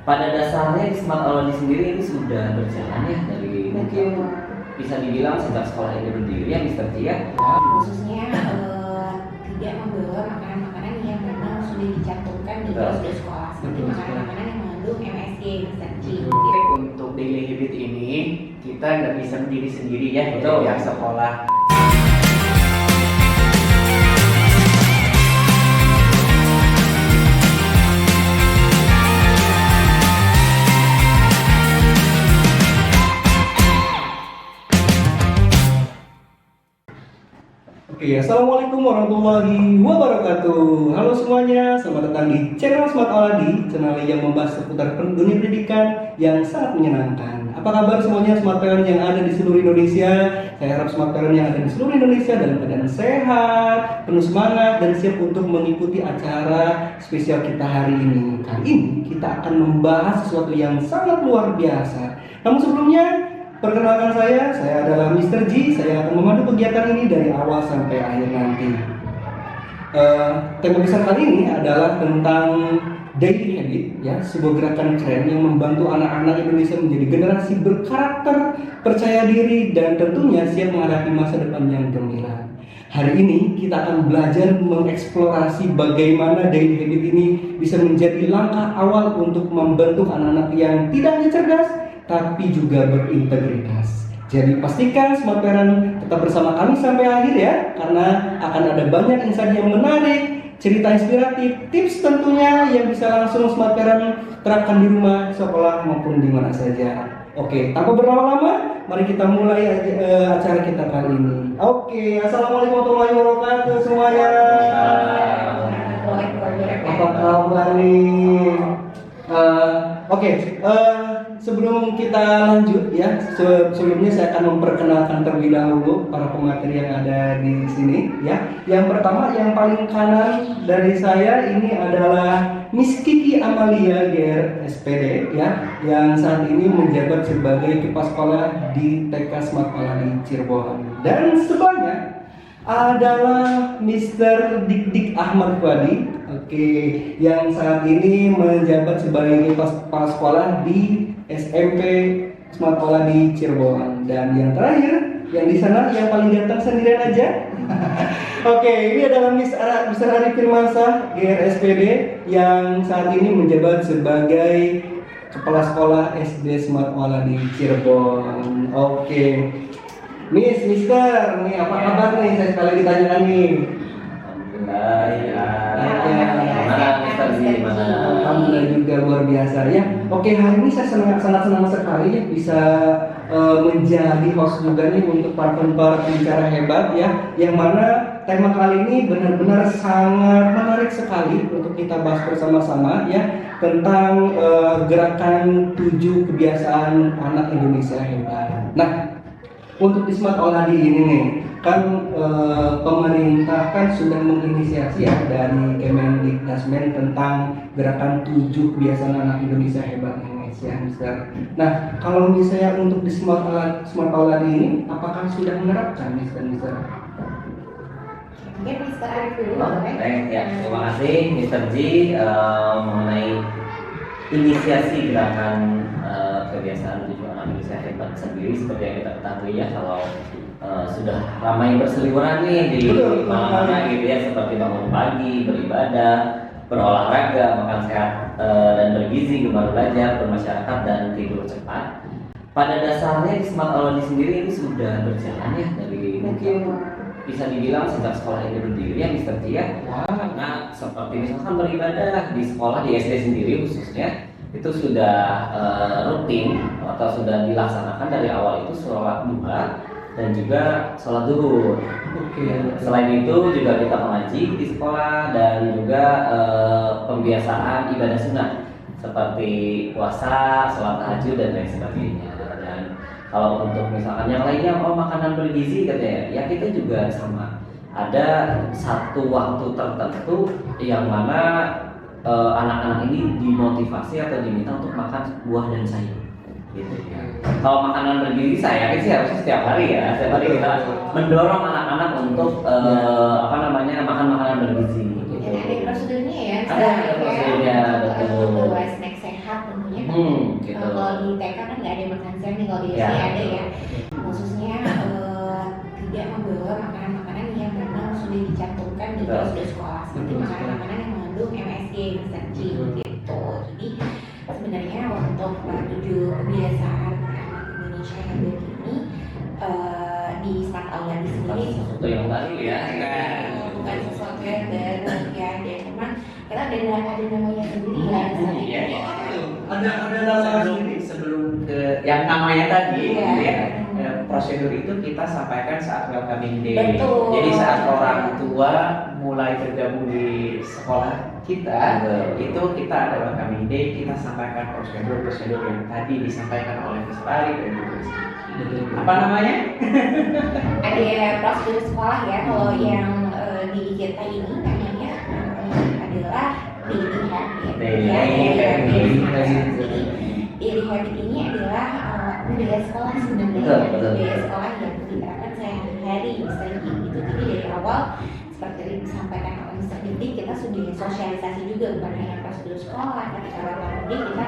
Pada dasarnya Smart Auladi sendiri ini sudah berjalan ya dari mungkin bisa dibilang sejak sekolah ini berdiri ya Mister Ji ya. Khususnya tidak membawa makanan-makanan yang memang sudah dicantumkan di prosedur sekolah seperti makanan-makanan yang mengandung MSG, Mister Ji. Untuk daily habit ini kita nggak bisa berdiri sendiri ya, Betul. Pihak sekolah. Oke, assalamualaikum warahmatullahi wabarakatuh. Halo semuanya, selamat datang di channel Smart Auladi, channel yang membahas seputar dunia pendidikan yang sangat menyenangkan. Apa kabar semuanya Smart Parent yang ada di seluruh Indonesia? Saya harap Smart Parent yang ada di seluruh Indonesia dalam keadaan sehat, penuh semangat, dan siap untuk mengikuti acara spesial kita hari ini. Kali ini kita akan membahas sesuatu yang sangat luar biasa. Namun sebelumnya, perkenalkan saya adalah Mister Ji. Saya akan memandu kegiatan ini dari awal sampai akhir nanti. Tema besar kali ini adalah tentang daily habit, ya, sebuah gerakan keren yang membantu anak-anak Indonesia menjadi generasi berkarakter, percaya diri, dan tentunya siap menghadapi masa depan yang gemilang. Hari ini kita akan belajar mengeksplorasi bagaimana daily habit ini bisa menjadi langkah awal untuk membentuk anak-anak yang tidak hanya cerdas, tapi juga berintegritas. Jadi pastikan Smart Parent tetap bersama kami sampai akhir ya, karena akan ada banyak insight yang menarik, cerita inspiratif, tips tentunya yang bisa langsung Smart Parent terapkan di rumah, sekolah maupun di mana saja. Oke, tanpa berlama-lama, mari kita mulai acara kita kali ini. Oke, assalamualaikum warahmatullahi wabarakatuh semuanya. Apa kabar nih? Sebelum kita lanjut ya, sebelumnya saya akan memperkenalkan terlebih dahulu para pemateri yang ada di sini ya. Yang pertama, yang paling kanan dari saya ini adalah Miss Kiki Amalia GR SPD ya, yang saat ini menjabat sebagai kepala sekolah di TK Smart Auladi Cirebon. Dan sebelahnya adalah Mr. Dik Ahmad Fuadi, yang saat ini menjabat sebagai kepala sekolah di SMP Smart Auladi Cirebon. Dan yang terakhir, yang di sana yang paling ganteng sendirian aja. Ini adalah Mr. Arif Firmansyah GR SPD yang saat ini menjabat sebagai kepala sekolah SD Smart Auladi Cirebon. Mister, nih apa kabar nih? Saya sekali ditanyakan nih. Alhamdulillah ya. Mana Mister Ji? Mana? Alhamdulillah juga luar biasa ya. Hari ini saya sangat senang sekali ya bisa menjadi host juga nih untuk para pembicara hebat ya. Yang mana tema kali ini benar-benar sangat menarik sekali untuk kita bahas bersama-sama ya, tentang gerakan 7 kebiasaan anak Indonesia hebat. Nah, untuk di Smart Auladi ini nih, kan pemerintah kan sudah menginisiasi ya dari Kemendikbudristek tentang gerakan 7 kebiasaan anak Indonesia hebat Indonesia, Mister. Nah, kalau misalnya untuk di Smart Auladi ini, apakah sudah menerapkan, Mister? Mungkin Mister Arif dulu. Terima kasih Mister Ji mengenai inisiasi gerakan kebiasaan 7 anak Indonesia hebat sendiri. Seperti yang kita ketahui ya, kalau sudah ramai berseliweran nih di mana-mana gitu ya, seperti bangun pagi, beribadah, berolahraga, makan sehat dan bergizi, gemar belajar, bermasyarakat, dan tidur cepat. Pada dasarnya Smart Auladi sendiri ini sudah berjalan ya dari mungkin bisa dibilang sejak sekolah ini berdiri ya Mister Ji ya. Karena seperti misalkan beribadah di sekolah, di SD sendiri khususnya, itu sudah rutin atau sudah dilaksanakan dari awal itu sholat duha dan juga sholat zuhur. Selain itu juga kita mengaji di sekolah dan juga pembiasaan ibadah sunnah seperti puasa, sholat tahajud, dan lain sebagainya. Dan kalau untuk misalkan yang lainnya makanan bergizi katanya, ya kita juga sama. Ada satu waktu tertentu yang mana anak-anak ini dimotivasi atau diminta untuk makan buah dan sayur gitu ya. Kalau makanan bergizi saya yakin sih harusnya setiap hari ya. Setiap hari kita mendorong anak-anak untuk makan makanan bergizi gitu. Ada prosedurnya ya. Ada prosedurnya, betul. Buat snack sehat tentunya Gitu. Kalau di TK kan nggak ada makan siang nih, kalau di SD Ya. ada ya. Khususnya tidak membawa makanan-makanan yang memang sudah dicantumkan di Betul. sudah sekolah, seperti makanan-makanan yang mengandung MSG, MSG gitu. Jadi sebenarnya untuk menuju kebiasaan anak Indonesia yang baik ini di Smart Aula di sendiri Sesuatu yang baru ya. bukan sesuatu yang baru ya, dan memang kita ada namanya sendiri ya. Iya, iya. Ada nama Sebelum ke yang namanya tadi, Iya. ya, prosedur itu kita sampaikan saat welcoming day. Betul. Jadi saat orang tua mulai bergabung di sekolah kita, Betul. itu kita ada welcoming day, kita sampaikan prosedur-prosedur yang tadi disampaikan oleh Miss Pari dan juga Miss Kiki. Apa namanya? Ada prosedur sekolah ya, kalau yang di kita ini namanya adalah daily habit. Daily Ya, habit. daily habit ini adalah budaya sekolah sebenarnya. Betul, betul. Budaya sekolah yang diterapkan sehari-hari misalnya gitu. Jadi dari awal seperti yang disampaikan oleh Mr. Dik, kita sudah sosialisasi juga, bukan hanya prosedur sekolah, tapi kalau tadi kita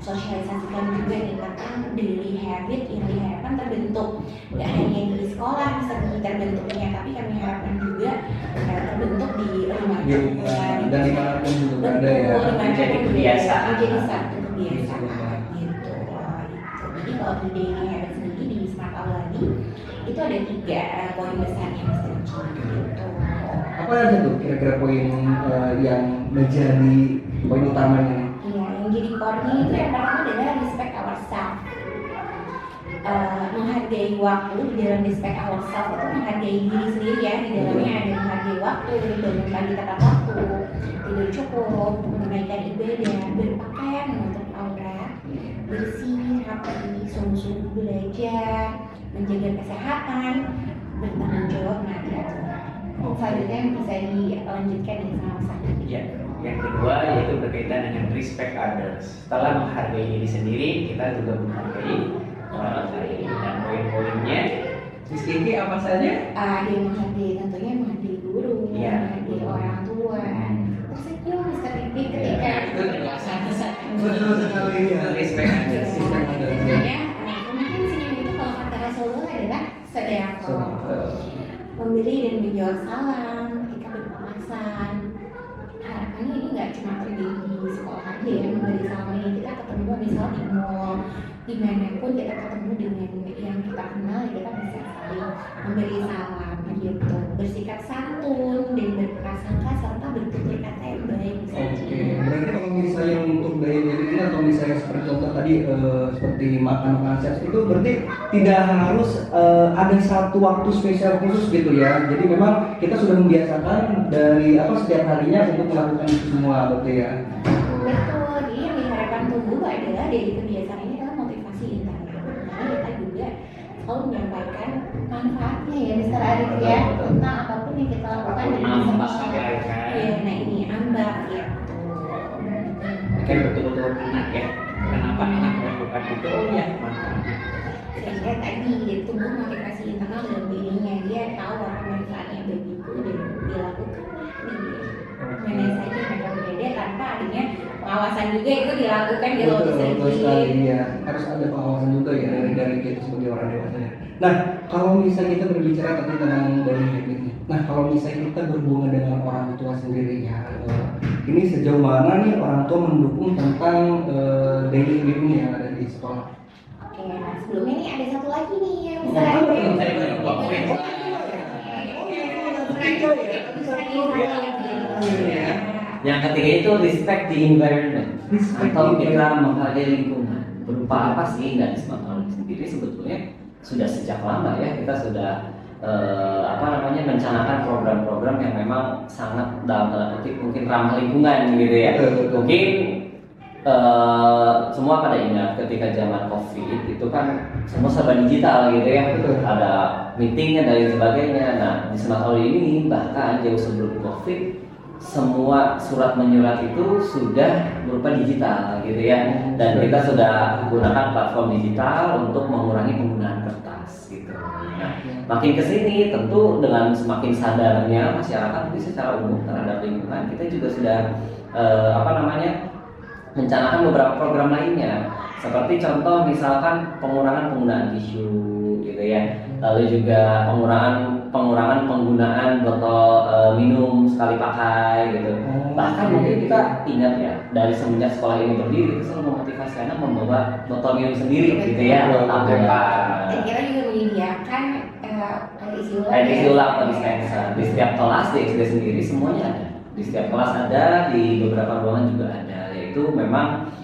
sosialisasikan juga nih tentang daily habit yang diharapkan terbentuk nggak hanya di sekolah misalnya terbentuknya, tapi kami harapkan juga terbentuk di rumah Ya, juga, dan dimanapun juga ada ya. Menjadi kebiasaan. menjadi satu kebiasaan gitu. Jadi kalau di daily habit sendiri di Smart Aula itu ada 3 poin besarnya Mr. gitu. Apa aja tuh kira-kira poin yang menjadi poin utamanya nih? Iya, yang jadi core-nya itu yang pertama adalah respect ourselves. Menghargai waktu. Di dalam respect ourselves itu menghargai diri sendiri ya. Di dalamnya ada menghargai waktu, bangun pagi tepat waktu, tidur cukup, menunaikan ibadah, berpakaian untuk aurat, bersih, rapi, sungguh-sungguh belajar, menjaga kesehatan, bertanggung jawab. Nah, itu selanjutnya yang bisa dilanjutkan dengan sama sama. Ya, yang kedua yaitu berkaitan dengan respect others. Setelah menghargai diri sendiri, kita juga menghargai orang lain. Dan poin-poinnya, Miss Kiki apa saja? Dia menghargai, tentunya menghargai guru, Iya. menghargai orang tua. Tersenyum Mr. Bibi ketika Betul sekali ya. Respect others. sebenarnya mungkin senyum itu kalau kata Rasulullah adalah sedekah, memberi dan menjawab salam ketika berpapasan. Harapannya ini nggak cuma terjadi di sekolah aja ya, memberi salam ini kita ketemu misal di mall, dimanapun kita ketemu dengan yang kita kenal, kita bisa saling memberi salam gitu, bersikap santun dan berprasangka serta bertutur kata yang baik. Oke, berarti kalau misalnya untuk daya diri ini atau misalnya seperti contoh tadi seperti makan makanan sehat itu berarti tidak harus ada satu waktu spesial khusus gitu ya. Jadi memang kita sudah membiasakan dari setiap harinya untuk melakukan itu semua betul ya. Betul, jadi yang diharapkan tumbuh adalah dari kebiasaan ini adalah motivasi internal. Karena kita juga selalu menyampaikan manfaatnya ya Mr. Arif ya, tentang apapun yang kita lakukan di Ambak sekolah. ya kan? Iya, nah ini ambak gitu. Mungkin betul-betul enak ya. Kenapa enak melakukan itu? Oh ya, manfaatnya. Sehingga tadi tumbuh motivasi internal dalam dirinya, dia tahu apa manfaatnya bagiku dan dilakukan mana saja mereka berbeda tanpa adanya pengawasan juga itu dilakukan di Betul, lokasi betul sekali ya. Harus ada pengawasan juga ya dari kita sebagai orang dewasa. Nah, kalau misalnya kita berbicara tadi tentang daily habit nih. Nah, kalau misalnya kita berhubungan dengan orang tua sendiri ya, ini sejauh mana nih orang tua mendukung tentang daily habit ini yang ada di sekolah? Oke, nah sebelumnya nih ada satu lagi nih yang bisa Nah, apa tuh? Yang ketiga itu respect the environment atau kita menghargai lingkungan. Berupa apa sih? Nggak di Smart Aula sendiri sebetulnya sudah sejak lama ya kita sudah mencanangkan program-program yang memang sangat dalam tanda kutip mungkin ramah lingkungan gitu ya. Betul. Mungkin semua pada ingat ketika zaman COVID itu kan semua serba digital gitu ya. Betul. Ada meetingnya dan lain sebagainya. Nah di Smart Aula ini bahkan jauh sebelum COVID semua surat menyurat itu sudah berupa digital gitu ya, dan kita sudah gunakan platform digital untuk mengurangi penggunaan kertas gitu. Nah, makin kesini tentu dengan semakin sadarnya masyarakat itu secara umum terhadap lingkungan, kita juga sudah mencanangkan beberapa program lainnya, seperti contoh misalkan pengurangan penggunaan tisu gitu ya, lalu juga pengurangan penggunaan botol minum sekali pakai gitu. Bahkan mungkin kita ingat ya, dari semenjak sekolah ini berdiri, kita selalu memotivasi anak membawa botol minum sendiri gitu ya. Dan kita juga menyediakan air isi ulang atau dispenser di setiap kelas di SD sendiri, semuanya ada. Di setiap kelas ada, di beberapa ruangan juga ada. Yaitu memang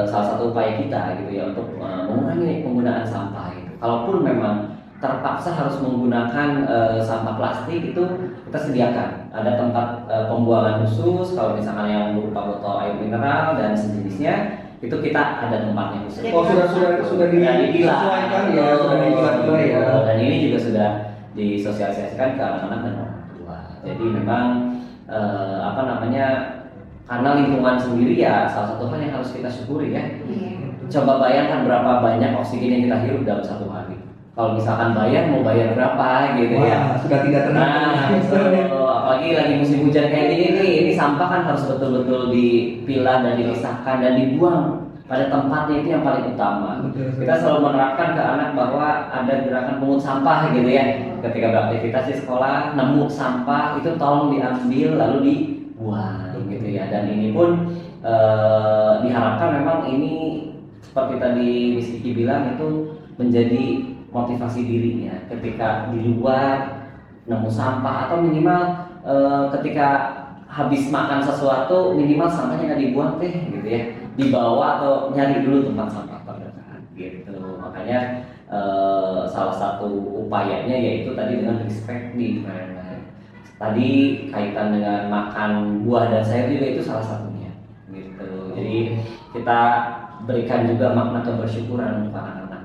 salah satu upaya kita gitu ya untuk mengurangi penggunaan sampah gitu. Kalaupun memang terpaksa harus menggunakan sampah plastik, itu kita sediakan ada tempat pembuangan khusus. Kalau misalkan yang berupa botol air mineral dan sejenisnya, itu kita ada tempatnya khusus. Oh, sudah disesuaikan ya, sudah dipilah ya. Dan ini juga sudah disosialisasikan ke anak-anak dan orang tua. Jadi memang karena lingkungan sendiri ya salah satu hal yang harus kita syukuri ya. Coba bayangkan berapa banyak oksigen yang kita hirup dalam satu hari. Kalau misalkan mau bayar berapa gitu. Wah, ya. Sudah tidak tenang. Apalagi lagi musim hujan kayak gini nih, ini sampah kan harus betul-betul dipilah dan dipisahkan dan dibuang pada tempatnya, itu yang paling utama. Betul. Kita selalu menerapkan ke anak bahwa ada gerakan pungut sampah gitu ya. Ketika beraktivitas di sekolah, nemu sampah itu tolong diambil lalu dibuang gitu ya. Dan ini pun diharapkan memang ini seperti tadi Miss Kiki bilang, itu menjadi motivasi dirinya ketika di luar nemu sampah, atau minimal ketika habis makan sesuatu minimal sampahnya nggak dibuang gitu ya, dibawa atau nyari dulu tempat sampah terdekat gitu. Makanya salah satu upayanya yaitu tadi dengan respect di environment. Tadi kaitan dengan makan buah dan sayur juga itu salah satunya gitu. Jadi kita berikan juga makna kebersyukuran untuk anak-anak.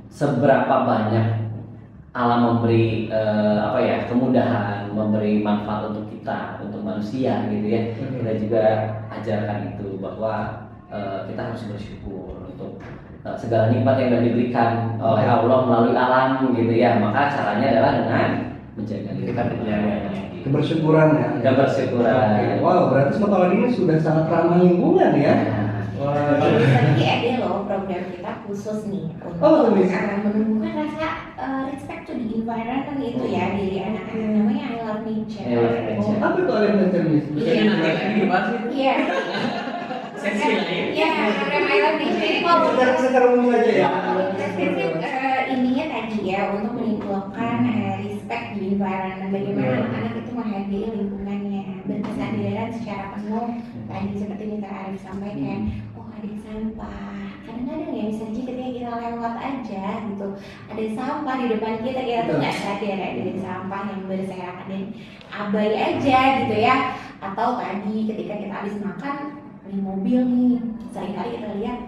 Seberapa banyak alam memberi kemudahan, memberi manfaat untuk kita, untuk manusia gitu ya. Kita juga ajarkan itu bahwa kita harus bersyukur untuk segala nikmat yang sudah diberikan oleh Allah melalui alam gitu ya. Maka caranya adalah dengan menjaga Kebersyukuran ya. Kebersyukuran. Wow, berarti sekolah ini sudah sangat ramah lingkungan ya. Wah. Tapi ada loh program kita khusus nih untuk menumbuhkan rasa respect to the environment itu ya diri anak-anak, namanya I Love Nature. Apa itu I Love Nature? Iya. Iya, program I Love Nature ini kalau secara umum aja ya. ininya tadi ya untuk menimbulkan respect di environment, bagaimana anak-anak itu menghargai lingkungannya, berkesadaran secara penuh. Tadi seperti Mr. Arif sampaikan, ada sampah. Kadang-kadang ya misalnya ketika kita lewat aja gitu, ada sampah di depan kita tuh nggak sadar ada sampah yang berserakan dan abai aja gitu ya. Atau tadi ketika kita habis makan di mobil nih, seringkali kita lihat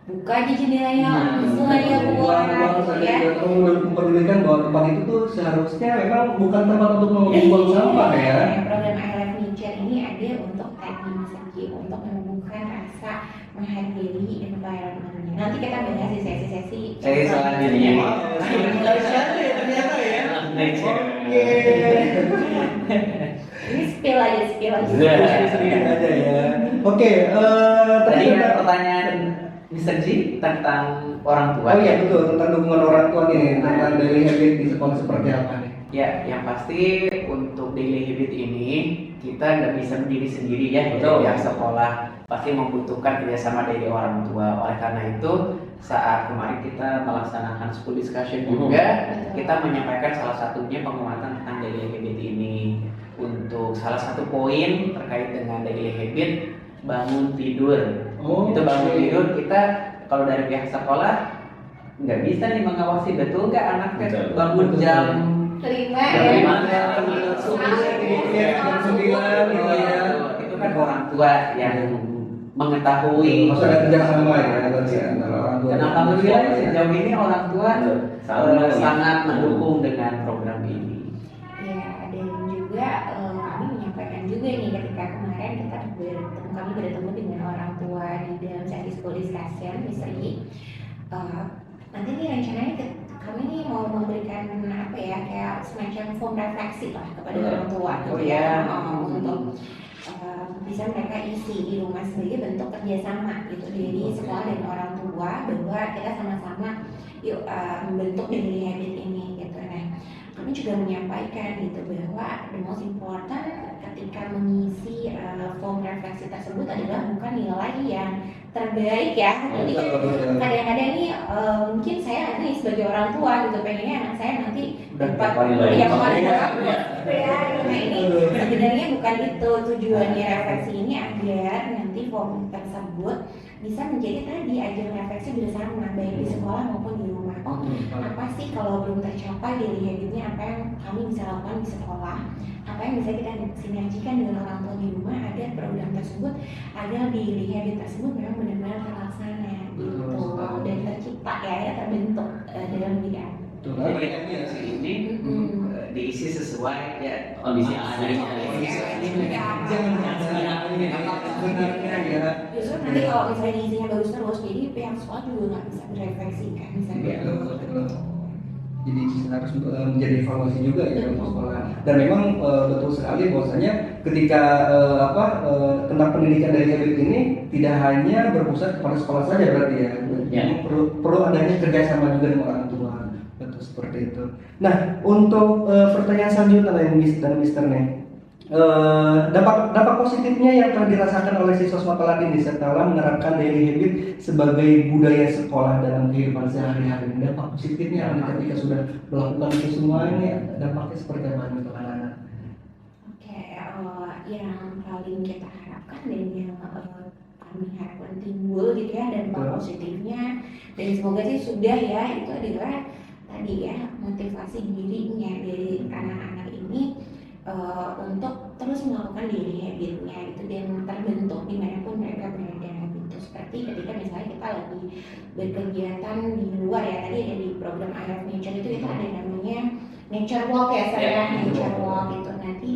buka aja jendelanya, langsung aja buang gitu ya. Memperdulikan bahwa tempat itu tuh seharusnya memang bukan tempat untuk membuang sampah ya. Program I Love Nature ini ada untuk tadi misalnya untuk menumbuhkan rasa menghargai environment-nya. Nanti kita bahas di sesi-sesi selanjutnya. Ternyata ya. Ini spill aja. Sedikit aja ya. Oke, tadi ada pertanyaan Mr. G tentang orang tua. Oh iya betul, tentang dukungan orang tua nih, tentang daily habit di sekolah seperti apa nih? Ya, yang pasti untuk daily habit ini kita nggak bisa berdiri sendiri ya. Betul. Pihak sekolah pasti membutuhkan kerjasama dari orang tua. Oleh karena itu, saat kemarin kita melaksanakan school discussion juga, kita menyampaikan salah satunya penguatan tentang daily habit ini. Untuk salah satu poin terkait dengan daily habit, bangun tidur. Itu bangun tidur kita kalau dari pihak sekolah nggak bisa nih mengawasi betul nggak anaknya bangun jam 5 jam 9 gitu ya. Itu kan orang tua yang mengetahui. Maksudnya ada kerjasama ya antara orang tua. Dan alhamdulillah sejauh ini orang tua sangat mendukung dengan program ini. Ya, dan juga kami menyampaikan juga nih ketika kemarin kami bertemu dengan orang tua di dalam sesi school discussion, misalnya nanti nih rencananya kami nih mau memberikan apa ya, kayak semacam form refleksi lah kepada orang tua Oh gitu ya. untuk bisa mereka isi di rumah sendiri bentuk kerjasama gitu dari sekolah dan orang tua, bahwa kita sama-sama yuk membentuk daily habit ini gitu. Nah, kami juga menyampaikan gitu bahwa the most important ketika mengisi form refleksi tersebut adalah bukan nilai yang terbaik ya. Jadi kan kadang-kadang nih mungkin saya nih sebagai orang tua gitu pengennya anak saya nanti dapat yang paling bagus ya. Nah ini sebenarnya bukan itu tujuannya refleksi ini, agar nanti form tersebut bisa menjadi tadi ajang refleksi bersama baik di sekolah maupun di rumah. Oh apa sih kalau belum tercapai daily habitnya, apa yang kami bisa lakukan di sekolah, apa yang bisa kita sinergikan dengan orang tua di rumah agar program tersebut, agar daily habit tersebut memang benar-benar terlaksana gitu dan tercipta ya terbentuk dalam diri anak. Jadi refleksi ini diisi sesuai ya Kondisi Justru nanti kalau misalnya isinya bagus terus, jadi pihak sekolah juga nggak bisa berefleksi kan misalnya. Jadi harus menjadi evaluasi juga ya untuk sekolah. Dan memang betul sekali bahwasanya ketika tentang pendidikan dari habit ini tidak hanya berpusat kepada sekolah saja berarti ya. Memang perlu adanya kerjasama juga dengan orang tua. Betul seperti itu. Nah, untuk pertanyaan selanjutnya dari Miss dan Mister nih. Dampak positifnya yang telah dirasakan oleh siswa Sekolah ini setelah menerapkan daily habit sebagai budaya sekolah dalam kehidupan sehari-hari. Dampak positifnya ketika sudah melakukan itu semua ini dampaknya seperti apa untuk anak-anak? Oke, yang paling kita harapkan dan yang kami harapkan timbul gitu ya dampak positifnya, dan semoga sih sudah ya, itu adalah tadi ya motivasi dirinya dari anak-anak ini untuk terus melakukan daily habitnya itu dan terbentuk dimanapun mereka berada gitu. Seperti ketika misalnya kita lagi berkegiatan di luar ya, tadi ada di program I Love Nature itu kita ada namanya nature walk ya saya nature walk itu nanti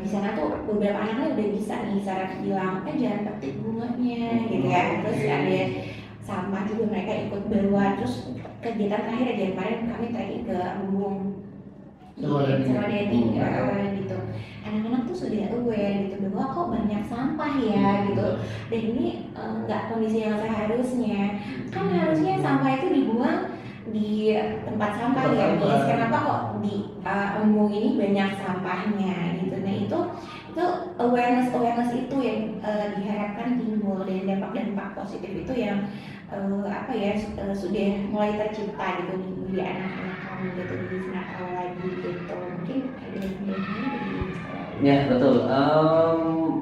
di sana tuh beberapa anaknya udah bisa nih cara bilang jangan petik bunganya gitu ya, terus ada sampah juga mereka ikut bawa, terus kegiatan terakhir aja kemarin kami tadi ke Embung sama dating gitu. Anak-anak tuh sudah aware gitu bahwa kok banyak sampah ya gitu, dan ini nggak kondisi yang seharusnya. Kan harusnya sampah itu dibuang di tempat sampah ya guys, kenapa kok di Embung ini banyak sampahnya gitu. Nah itu awareness itu yang diharapkan timbul, dan dampak positif itu yang sudah mulai tercipta gitu di anak-anak kami gitu di sekolah lagi gitu. Mungkin ada yang Ya betul,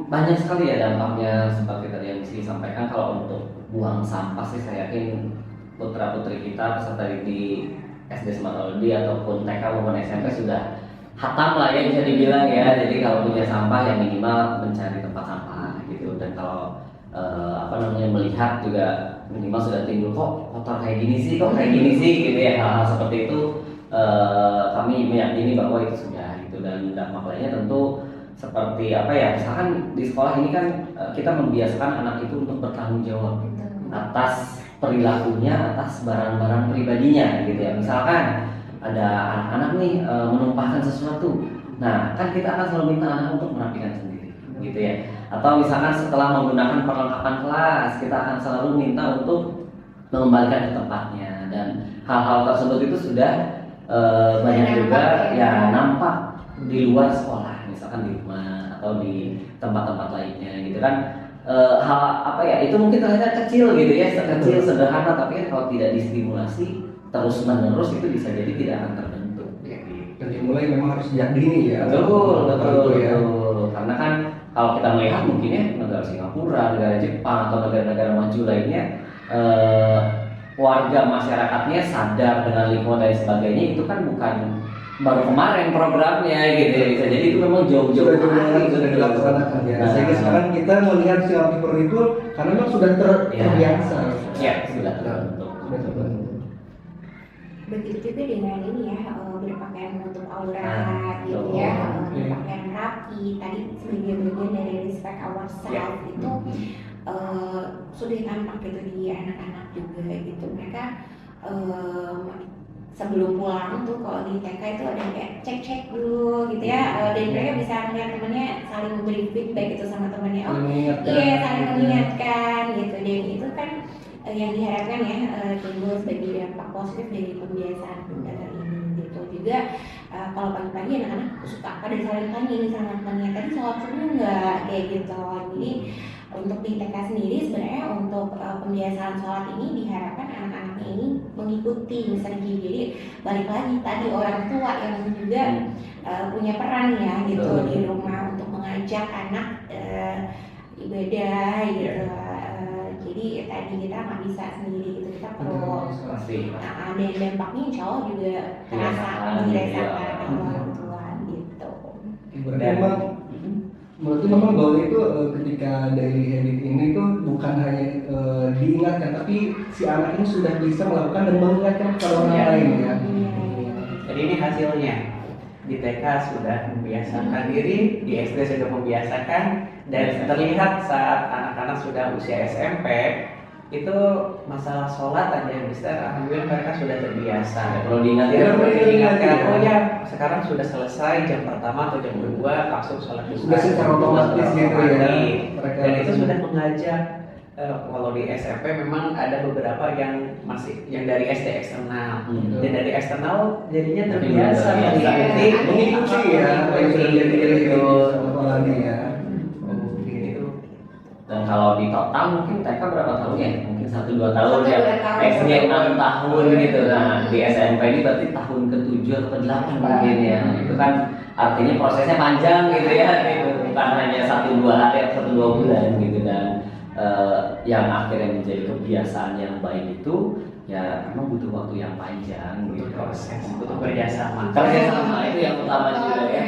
banyak sekali ya dampaknya seperti tadi yang disampaikan. Kalau untuk buang sampah sih saya yakin putra putri kita peserta di SD Sematawaldi ataupun TK maupun SMP sudah hatam lah ya bisa dibilang ya. Jadi kalau punya sampah yang minimal mencari tempat sampah gitu, dan kalau melihat juga minimal sudah timbul kok kotor kayak gini sih gitu ya, hal-hal seperti itu kami meyakini bahwa itu sudah gitu. Dan dampak lainnya tentu seperti misalkan di sekolah ini kan kita membiasakan anak itu untuk bertanggung jawab atas perilakunya, atas barang-barang pribadinya gitu ya. Misalkan ada anak-anak nih menumpahkan sesuatu, nah kan kita akan selalu minta anak untuk merapikan sendiri gitu ya. Atau misalkan setelah menggunakan perlengkapan kelas, kita akan selalu minta untuk mengembalikan ke tempatnya, dan hal-hal tersebut itu sudah banyak juga ya nampak di luar sekolah, misalkan di rumah atau di tempat-tempat lainnya gitu kan. Itu mungkin terlihat kecil gitu ya, kecil sederhana, tapi kan kalau tidak distimulasi terus menerus itu bisa jadi tidak akan terbentuk gitu. Dan dimulai memang harus sejak dini ya. Betul. Karena kan kalau kita melihat mungkin ya negara Singapura, negara Jepang atau negara-negara maju lainnya, warga masyarakatnya sadar dengan lingkungan dan sebagainya, itu kan bukan baru kemarin programnya gitu ya. Bisa jadi itu memang jauh-jauh hari sudah dilaksanakan ya. Sehingga sekarang kita melihat Singapura itu karena memang sudah terbiasa. Ya, sudah terbentuk. Begitu juga dengan ini ya, berpakaian menutup aurat gitu ya, berpakaian rapi, tadi sebagai bagian dari respect ourselves itu sudah tampak gitu di anak-anak juga gitu. Mereka sebelum pulang tuh kalau di TK itu ada kayak cek dulu gitu ya, dan mereka bisa melihat temennya saling memberi feedback gitu sama temennya, oh iya saling mengingatkan gitu, dan itu kan yang diharapkan ya, timbul sebagai dampak positif dari pembiasaan belajar ini gitu. Juga kalau pagi-pagi anak-anak suka pada saling tanya sama temannya, tadi sholat subuh nggak, kayak gitu. Jadi untuk di TK sendiri sebenarnya untuk pembiasaan sholat ini diharapkan anak-anak ini mengikuti misalnya, jadi balik lagi tadi orang tua yang juga punya peran ya gitu di rumah untuk mengajak anak ibadah gitu. Jadi tadi kita nggak bisa sendiri gitu, kita perlu dan dampaknya insya Allah juga terasa dirasakan oleh orang tua gitu. Berarti memang bahwa itu ketika daily habit ini tuh bukan hanya diingatkan, tapi si anak ini sudah bisa melakukan dan mengingatkan kepada orang lain ya. Jadi ini hasilnya. Di TK sudah membiasakan diri, di SD sudah membiasakan, dan terlihat saat anak-anak sudah usia SMP itu masalah sholat aja bisa, alhamdulillah mereka sudah terbiasa. Perlu diingatkan. Tidak perlu diingatkan. Oh ya, sekarang sudah selesai jam pertama atau jam kedua langsung sholat dulu. Sudah secara otomatis gitu ya. Dan itu sudah mengajak. Kalau di SMP memang ada beberapa yang masih yang dari SD eksternal, dan dari eksternal jadinya terbiasa mengikuti ya apa yang sudah jadi itu lagi ya. Dan kalau di total mungkin TK berapa tahun ya? Mungkin 1-2 tahun ya. 1-2 tahun. SD 6 tahun gitu. Nah di SMP ini berarti tahun ke-7 atau ke-8 mungkin ya. Itu kan artinya prosesnya panjang gitu ya. Itu bukan hanya 1-2 hari atau 1-2 bulan gitu. Dan yang akhirnya menjadi kebiasaan yang baik itu ya memang butuh waktu yang panjang gitu. Proses, butuh kerjasama. Kerjasama itu yang utama juga ya.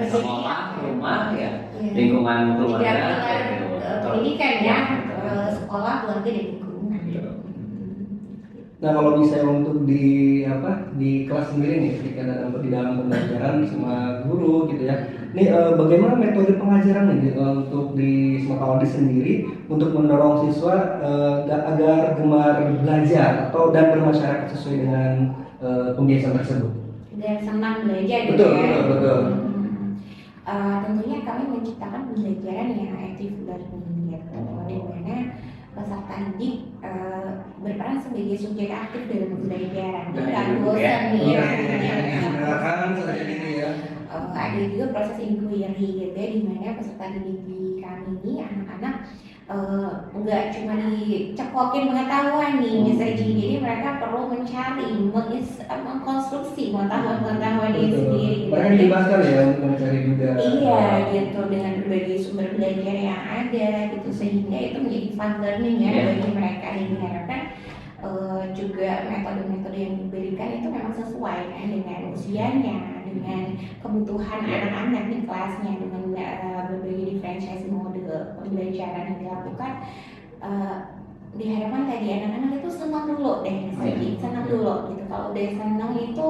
Sekolah, rumah ya, lingkungan keluarga. Pendidikan ya, sekolah, keluarga, dan lingkungan. Nah kalau misalnya untuk di kelas sendiri nih, ketika di dalam pembelajaran sama guru gitu ya, ini bagaimana metode pengajaran nih untuk di Sematawati sendiri untuk mendorong siswa agar gemar belajar atau dan bermasyarakat sesuai dengan pembiasaan tersebut? Dan senang belajar gitu Betul, ya. betul. Tentunya kami menciptakan pembelajaran yang active learning gitu, di mana peserta didik berperan sebagai subjek aktif dalam pembelajaran, bukan bosan nih. Ada juga proses inquiry gitu ya, di mana peserta didik di kami ini anak-anak nggak cuma dicekokin pengetahuan nih misalnya, jadi mereka perlu mencari, mengkonstruksi pengetahuan itu sendiri. Mereka dilibatkan ya untuk mencari juga. Iya gitu, dengan berbagai sumber belajar yang ada gitu, sehingga itu menjadi fun learning ya bagi mereka. Dan diharapkan juga metode-metode yang diberikan itu memang sesuai kan dengan usianya, dengan kebutuhan anak-anak di kelasnya, dengan berbagai diferensiasi mode pembelajaran yang dilakukan. Diharapkan tadi anak-anak itu senang dulu deh, senang dulu gitu. Kalau udah senang itu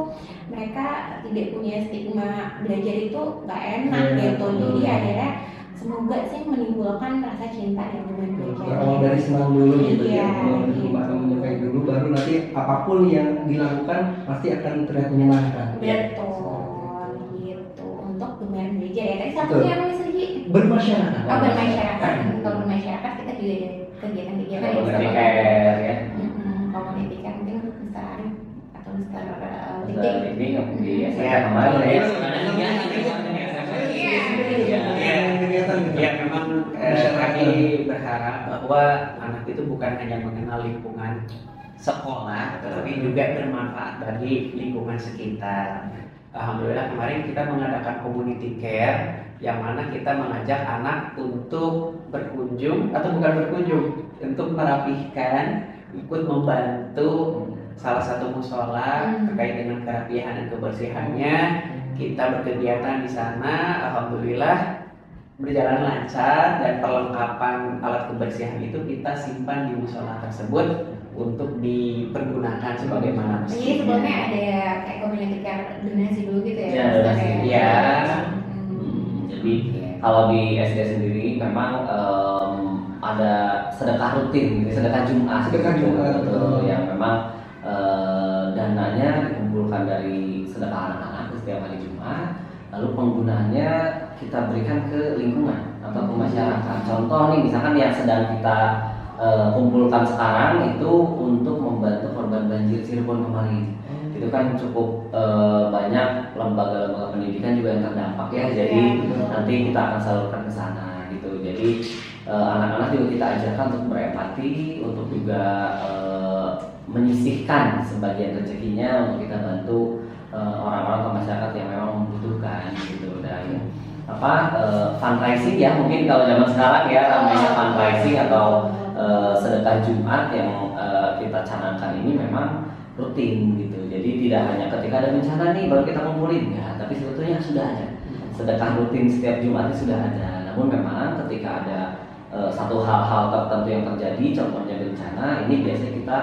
mereka tidak punya stigma belajar itu nggak enak gitu. Jadi akhirnya semoga sih menimbulkan rasa cinta yang dengan belajar. Kalau dari senang dulu gitu Iya, ya, menyukai dulu, baru nanti apapun yang dilakukan pasti akan terlihat menyenangkan. Betul, gitu. Untuk gemar belajar ya. Tadi satunya apa nih Sergi? Bermasyarakat. Oh, bermasyarakat. Kalau bermasyarakat kita juga ada kegiatan-kegiatan yang Komunitas ya. Komunitas kan mungkin Mr. Arif atau Mr. Ini di SMA kemarin ya. Ya memang kami berharap bahwa anak itu bukan hanya mengenal lingkungan sekolah, tetapi juga bermanfaat bagi lingkungan sekitar. Alhamdulillah kemarin kita mengadakan community care, yang mana kita mengajak anak untuk berkunjung atau bukan berkunjung, untuk merapihkan, ikut membantu salah satu musola terkait dengan kerapihan dan kebersihannya. Kita berkegiatan di sana, alhamdulillah berjalan lancar, dan perlengkapan alat kebersihan itu kita simpan di musola tersebut untuk dipergunakan sebagaimana mestinya. Jadi sebelumnya ada kayak community care donasi dulu gitu ya? Iya. Jadi kalau di SD sendiri memang ada sedekah rutin, gitu, sedekah Jumat, Sedekah Jumat, betul, yang memang dana dananya dikumpulkan dari sedekah anak-anak setiap hari Jumat, lalu penggunaannya kita berikan ke lingkungan atau ke masyarakat. Contoh nih, misalkan yang sedang kita kumpulkan sekarang itu untuk membantu korban banjir Cirebon kemarin. Itu kan cukup banyak lembaga-lembaga pendidikan juga yang terdampak ya, jadi nanti kita akan salurkan ke sana gitu. Jadi anak-anak juga kita ajarkan untuk berempati, untuk juga menyisihkan sebagian rezekinya untuk kita bantu orang-orang atau masyarakat yang memang membutuhkan gitu. Dan fundraising ya, mungkin kalau zaman sekarang ya namanya fundraising atau sedekah Jumat yang kita canangkan ini memang rutin gitu. Jadi tidak hanya ketika ada bencana nih baru kita kumpulin ya, tapi sebetulnya sudah ada sedekah rutin setiap Jumat itu sudah ada. Namun memang ketika ada satu hal-hal tertentu yang terjadi, contohnya bencana, ini biasanya kita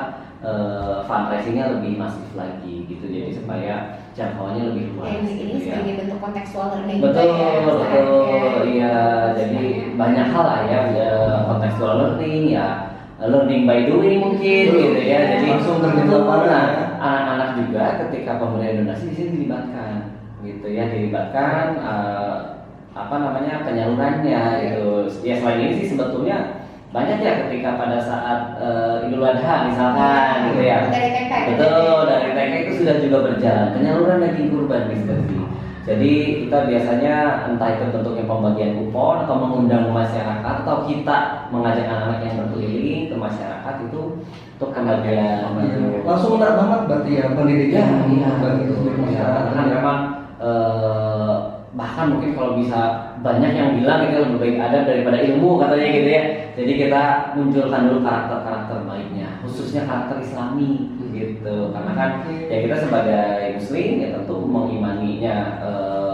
fundraisingnya lebih masif lagi gitu. Jadi supaya jangkauannya lebih luas. Ini gitu, sebagai ya. bentuk kontekstual learning Betul, juga ya. betul, iya. Jadi banyak hal lah ya, contextual learning ya, learning by doing mungkin gitu ya. Jadi langsung terjadi lapangan ya. Anak-anak juga ketika pemberian donasi di sini dilibatkan, gitu ya, dilibatkan penyalurannya gitu. Ya selain ini sih sebetulnya banyak ya ketika pada saat Idul Adha misalkan gitu ya. Dari TK. Betul, dari TK itu sudah juga berjalan penyaluran daging kurban Mr. V. Jadi kita biasanya entah itu bentuknya pembagian kupon atau mengundang masyarakat atau kita mengajak anak-anak yang berkeliling ke masyarakat itu untuk pembagian. Langsung enak banget berarti ya pendidikan Iya, bagi seluruh masyarakat. karena memang bahkan mungkin kalau bisa banyak yang bilang itu lebih baik adab daripada ilmu katanya gitu ya. Jadi kita munculkan dulu karakter-karakter baiknya, khususnya karakter Islami gitu. Karena kan ya kita sebagai Muslim ya tentu mengimaninya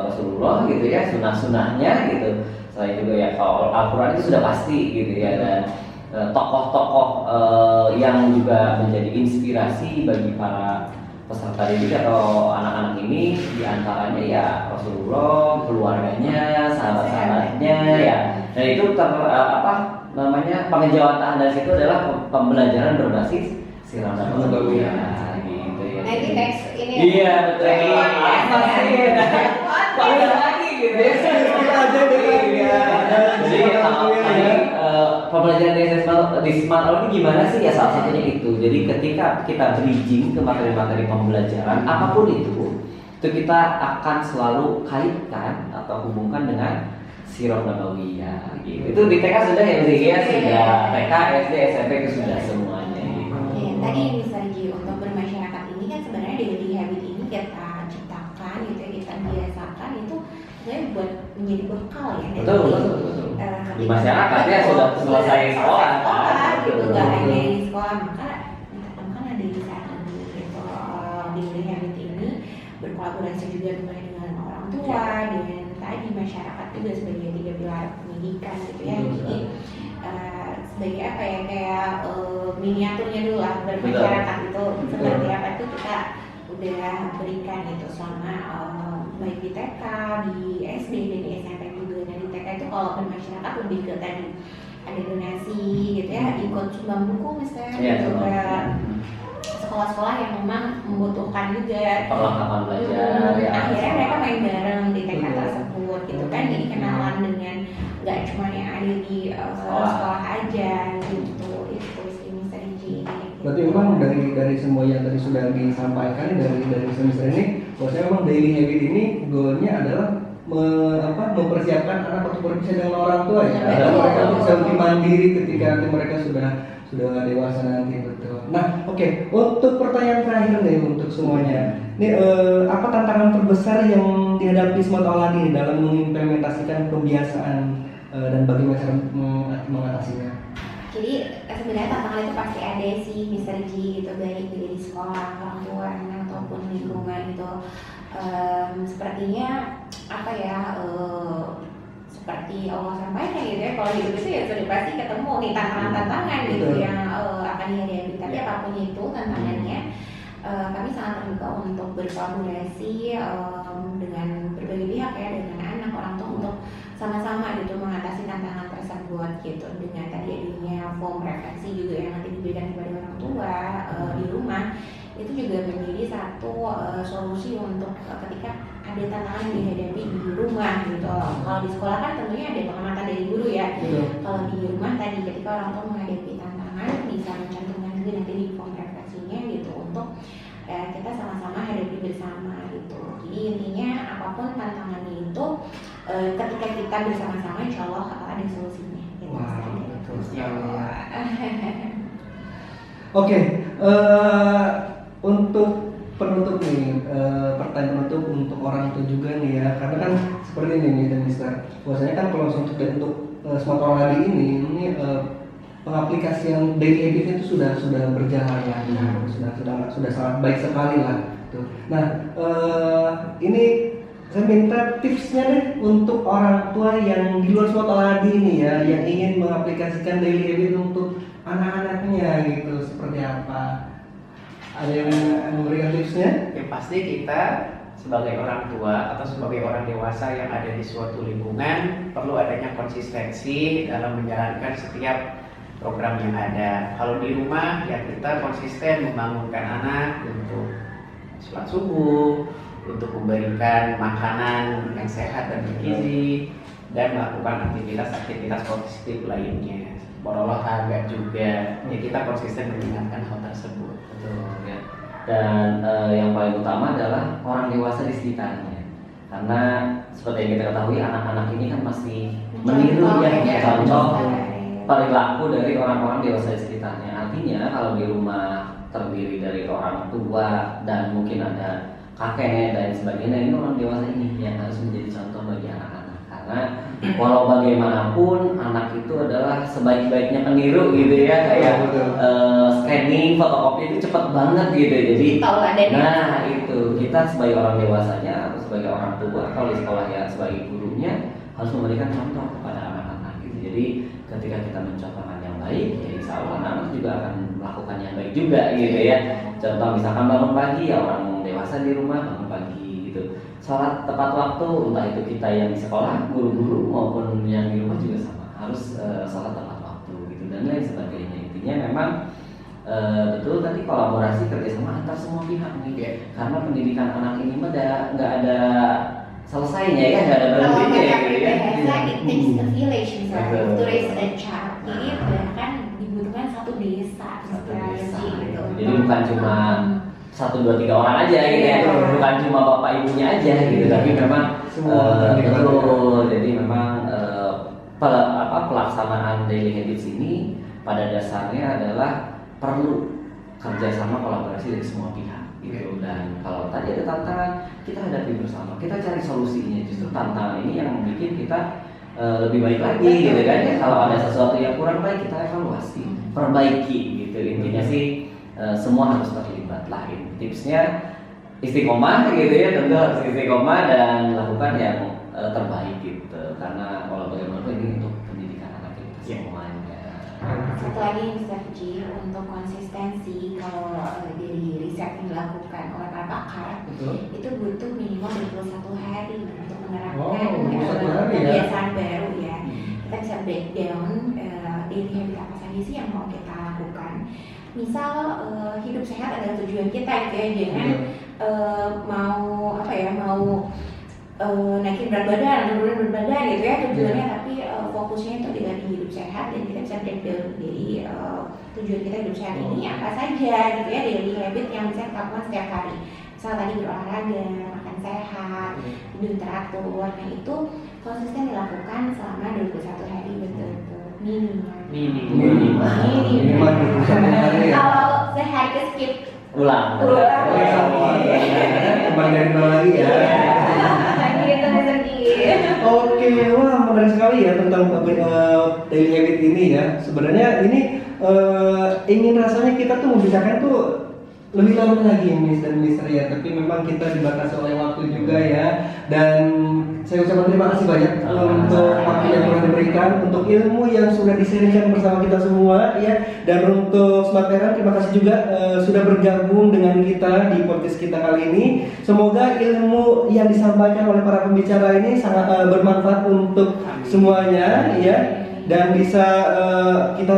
Rasulullah gitu ya, sunnah-sunnahnya gitu. Selain juga ya kalau Al-Quran itu sudah pasti gitu ya, dan tokoh-tokoh yang juga menjadi inspirasi bagi para peserta didik atau anak-anak ini diantaranya ya Rasulullah, keluarganya, sahabat-sahabatnya ya. Dan itu pengejawataan dari situ adalah pembelajaran berbasis sirah nabawiyah gitu ya. Nah ini teks ini. Iya betul. Apa sih? Banyak lagi gitu ya. Jadi pembelajaran di Smart Hour ini gimana sih ya, salah satunya itu. Jadi ketika kita bridging ke materi-materi pembelajaran apapun itu kita akan selalu kaitkan atau hubungkan dengan sirah nabawiyah gitu. Itu di TK sudah ya, sudah TK, SD, SMP itu sudah semuanya gitu. Oke, tadi misalnya untuk bermasyarakat ini kan sebenarnya daily habit ini kita ciptakan gitu ya, kita biasakan itu sebenarnya buat menjadi bekal ya. Betul. Di masyarakat ya sudah selesai sekolah gitu, nggak hanya di sekolah, maka ditemukan ada di sana gitu. Di daily habit ini berkolaborasi juga dengan orang tua, dengan tadi masyarakat juga sebagai tiga pilar pendidikan gitu ya. Jadi sebagai apa ya, kayak miniaturnya dulu lah bermasyarakat itu seperti apa itu kita udah berikan gitu selama baik di TK, di SD dan di SMP juga. Nah di TK itu kalau bermasyarakat lebih ke tadi ada donasi gitu ya, ikut sumbang buku misalnya juga sekolah-sekolah yang memang membutuhkan juga perlengkapan belajar ya. Akhirnya mereka main bareng di TK tersebut gitu kan, jadi kenalan dengan nggak cuma yang ada di sekolah aja gitu. Itu sih Mr. G. Berarti memang dari semua yang tadi sudah disampaikan dari semester ini, bahwasanya memang daily habit ini goalnya adalah mempersiapkan anak untuk berpisah dengan orang tua ya. Agar mereka bisa lebih mandiri ketika nanti mereka sudah dewasa nanti, betul. Nah, oke. Untuk pertanyaan terakhir nih untuk semuanya. Nih apa tantangan terbesar yang dihadapi Smart Auladi dalam mengimplementasikan kebiasaan dan bagaimana cara mengatasinya? Jadi sebenarnya tantangan itu pasti ada sih Mr. G gitu, baik di sekolah, orang tua, ataupun lingkungan gitu. Sepertinya apa ya, seperti Allah sampaikan gitu ya, kalau hidup itu ya sudah pasti ketemu nih tantangan-tantangan gitu yang akan dihadapi. Tapi apapun itu tantangannya, kami sangat terbuka untuk berkolaborasi dengan berbagai pihak ya, dengan anak, orang tua untuk sama-sama gitu mengatasi tantangan tersebut gitu, dengan tadi adanya form refleksi juga yang nanti diberikan kepada orang tua di rumah. Itu itu juga menjadi satu solusi untuk ketika ada tantangan yang dihadapi di rumah gitu. Kalau di sekolah kan tentunya ada pengamatan dari guru ya. Kalau di rumah tadi ketika orang tua menghadapi tantangan bisa mencantumkan juga nanti di form refleksinya gitu untuk kita sama-sama hadapi bersama gitu. Jadi intinya apapun tantangannya itu ketika kita bersama-sama insya Allah ada solusinya gitu. Wah, betul sekali ya. Untuk penutup nih, pertanyaan penutup untuk orang tua juga nih ya, karena kan seperti ini nih dan Mister, bahwasanya kan kalau untuk smart olahraga ini pengaplikasian daily habit itu sudah berjalan ya, sudah sangat baik sekali lah. Tuh. Nah, ini saya minta tipsnya deh untuk orang tua yang di luar smart olahraga ini ya, yang ingin mengaplikasikan daily habit untuk anak-anaknya gitu, seperti apa? Ada yang memberikan tipsnya? Ya pasti kita sebagai orang tua atau sebagai orang dewasa yang ada di suatu lingkungan perlu adanya konsistensi dalam menjalankan setiap program yang ada. Kalau di rumah ya kita konsisten membangunkan anak untuk sholat subuh, untuk memberikan makanan yang sehat dan bergizi, dan melakukan aktivitas positif lainnya, berolahraga juga. Ya kita konsisten mengingatkan hal tersebut. Betul ya. Dan yang paling utama adalah orang dewasa di sekitarnya. Karena seperti yang kita ketahui anak-anak ini kan masih meniru ya contoh perilaku dari orang-orang dewasa di sekitarnya. Artinya kalau di rumah terdiri dari orang tua dan mungkin ada kakek dan sebagainya, ini orang dewasa ini yang harus menjadi contoh bagi anak-anak. Karena walau bagaimanapun anak itu adalah sebaik-baiknya peniru gitu ya, kayak scanning, fotokopi itu cepat banget gitu. Jadi nah itu kita sebagai orang dewasanya atau sebagai orang tua kalau di sekolah ya sebagai gurunya harus memberikan contoh kepada anak-anak gitu. Jadi ketika kita mencontohkan yang baik, ya insya Allah anak-anak juga akan melakukan yang baik juga gitu ya. Contoh misalkan bangun pagi, ya orang dewasa di rumah bangun pagi gitu, sholat tepat waktu, entah itu kita yang di sekolah, guru-guru maupun yang di rumah juga sama, harus sholat tepat waktu gitu dan lain sebagainya. Intinya memang betul tadi kolaborasi kerjasama antar semua pihak nih, karena pendidikan anak ini mah nggak ada selesainya ya, nggak ada berhentinya ya gitu ya. It takes a village misalnya to raise a child. Jadi bahkan dibutuhkan satu desa gitu. Jadi bukan cuma 1, 2, 3 orang aja gitu ya, bukan cuma bapak ibunya aja gitu, tapi memang betul. Jadi memang pelaksanaan daily habits ini pada dasarnya adalah perlu kerjasama kolaborasi dari semua pihak gitu. Dan kalau tadi ada tantangan, kita hadapi bersama, kita cari solusinya. Justru tantangan ini yang bikin kita lebih baik lagi gitu kan ya. Kalau ada sesuatu yang kurang baik, kita evaluasi, perbaiki gitu. Intinya sih semua harus terlibat lah. Tipsnya istiqomah gitu ya, tentu harus istiqomah dan lakukan yang terbaik gitu. Karena kalau bagaimanapun ini untuk pendidikan anak kita semuanya. Satu lagi Mr. G, untuk konsistensi kalau dari riset yang dilakukan oleh para pakar, itu butuh minimal 21 hari untuk menerapkan kebiasaan baru ya. Kita bisa breakdown daily habit apa saja sih yang mau kita lakukan. Misal hidup sehat adalah tujuan kita gitu ya, jangan mau naikin berat badan atau turun berat badan gitu ya tujuannya, tapi fokusnya itu dengan hidup sehat dan kita bisa breakdown dari tujuan kita hidup sehat ini apa saja gitu ya, daily habit yang bisa kita lakukan setiap hari. Misal tadi berolahraga, makan sehat, tidur teratur, nah itu konsisten dilakukan selama 21 hari betul-betul minimal. Kalau sehari ke skip ulang kembali dari nol lagi ya. Oke, wah menarik sekali ya tentang daily habit ini ya. Sebenarnya ini ingin rasanya kita tuh membicarakan tuh lebih lama lagi Miss dan Mister ya, tapi memang kita dibatasi oleh waktu juga ya. Dan saya ucapkan terima kasih banyak untuk waktu yang telah diberikan, untuk ilmu yang sudah di-sharingkan bersama kita semua ya. Dan untuk Smart Parent terima kasih juga sudah bergabung dengan kita di podcast kita kali ini. Semoga ilmu yang disampaikan oleh para pembicara ini sangat bermanfaat untuk semuanya ya, dan bisa kita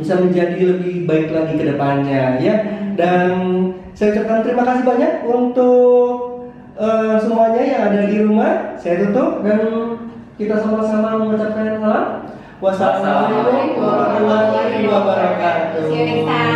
bisa menjadi lebih baik lagi ke depannya ya. Dan saya ucapkan terima kasih banyak untuk semuanya yang ada di rumah. Saya tutup dan kita sama-sama mengucapkan salam. Wassalamualaikum warahmatullahi wabarakatuh. See you next time.